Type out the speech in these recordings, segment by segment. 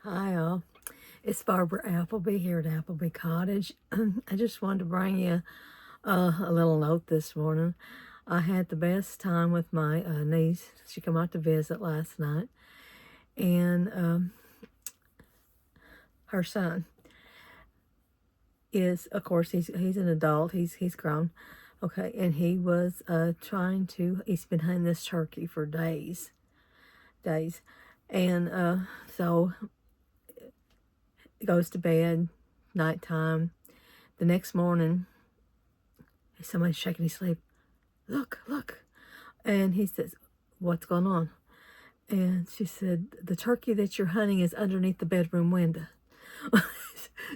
Hi all, it's Barbara Appleby here at Appleby Cottage. I just wanted to bring you a little note this morning. I had the best time with my niece. She came out to visit last night, and her son is, of course, he's an adult. He's grown, okay, and he was he's been hunting this turkey for days, and so he goes to bed, nighttime. The next morning, somebody's shaking his sleep. Look, look. And he says, what's going on? And she said, the turkey that you're hunting is underneath the bedroom window.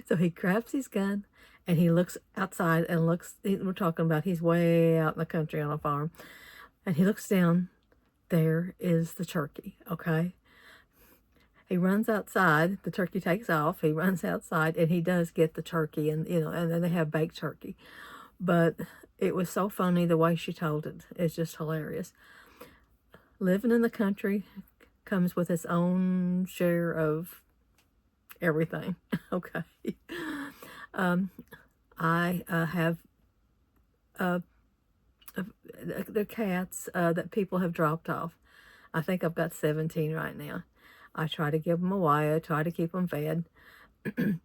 So he grabs his gun and he looks outside and we're talking about he's way out in the country on a farm. And he looks down, there is the turkey, okay? He runs outside, the turkey takes off, he runs outside, and he does get the turkey, and and then they have baked turkey. But it was so funny the way she told it. It's just hilarious. Living in the country comes with its own share of everything. Okay. I have the cats that people have dropped off. I think I've got 17 right now. I try to give them away. I try to keep them fed. And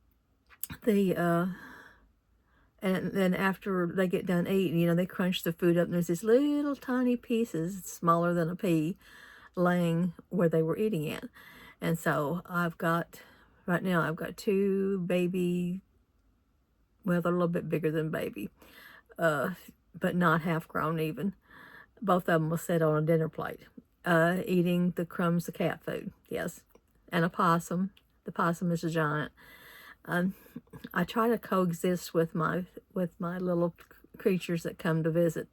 then after they get done eating, they crunch the food up, and there's these little tiny pieces, smaller than a pea, laying where they were eating at. And so right now I've got two baby, well, they're a little bit bigger than baby, but not half grown even. Both of them will sit on a dinner plate, eating the crumbs of cat food, yes. And a possum. The possum is a giant. I try to coexist with my little creatures that come to visit,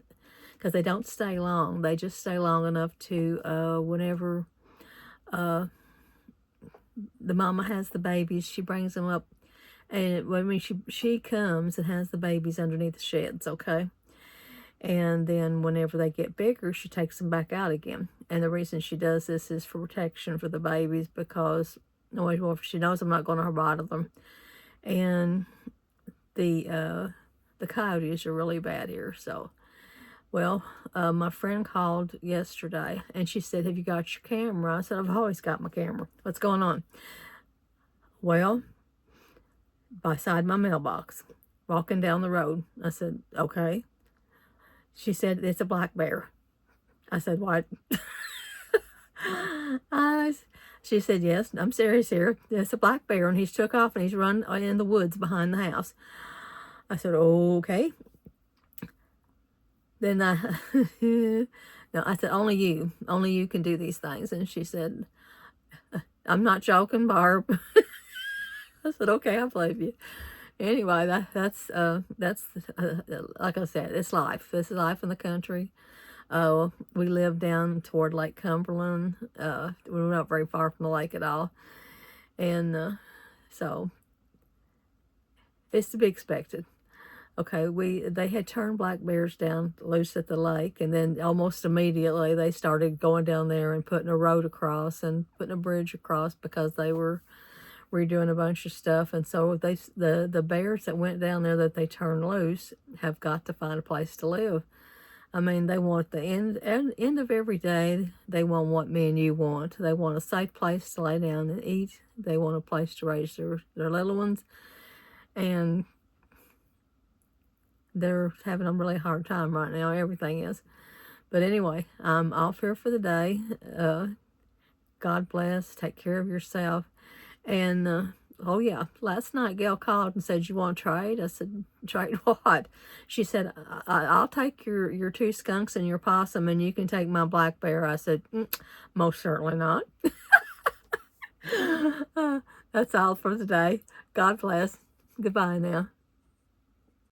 because they don't stay long. They just stay long enough to whenever the mama has the babies, she brings them up, and when she comes and has the babies underneath the sheds, okay? And then whenever they get bigger, she takes them back out again. And the reason she does this is for protection for the babies, because she knows I'm not going to bother them. And the coyotes are really bad here. So, well, my friend called yesterday, and she said, have you got your camera? I said, I've always got my camera. What's going on? Well, beside my mailbox, walking down the road. I said, okay. She said, it's a black bear. I said, what? She said, yes, I'm serious here. It's a black bear, and he's took off and he's run in the woods behind the house. I said, okay. Then no, I said, only you can do these things. And she said, I'm not joking, Barb. I said, okay, I believe you. Anyway, that's like I said, it's life. This is life in the country. We live down toward Lake Cumberland. We're not very far from the lake at all. And so it's to be expected. Okay, they had turned black bears down loose at the lake, and then almost immediately they started going down there and putting a road across and putting a bridge across, because they were redoing a bunch of stuff. And so the bears that went down there that they turned loose have got to find a place to live. I mean, they want the end of every day. They want what me and you want. They want a safe place to lay down and eat. They want a place to raise their little ones. And they're having a really hard time right now. Everything is. But anyway, I'm off here for the day. God bless. Take care of yourself. And oh yeah, last night Gail called and said, you want to trade? I said, trade what? She said, I'll take your two skunks and your possum, and you can take my black bear. I said, most certainly not. That's all for today. God bless. Goodbye now.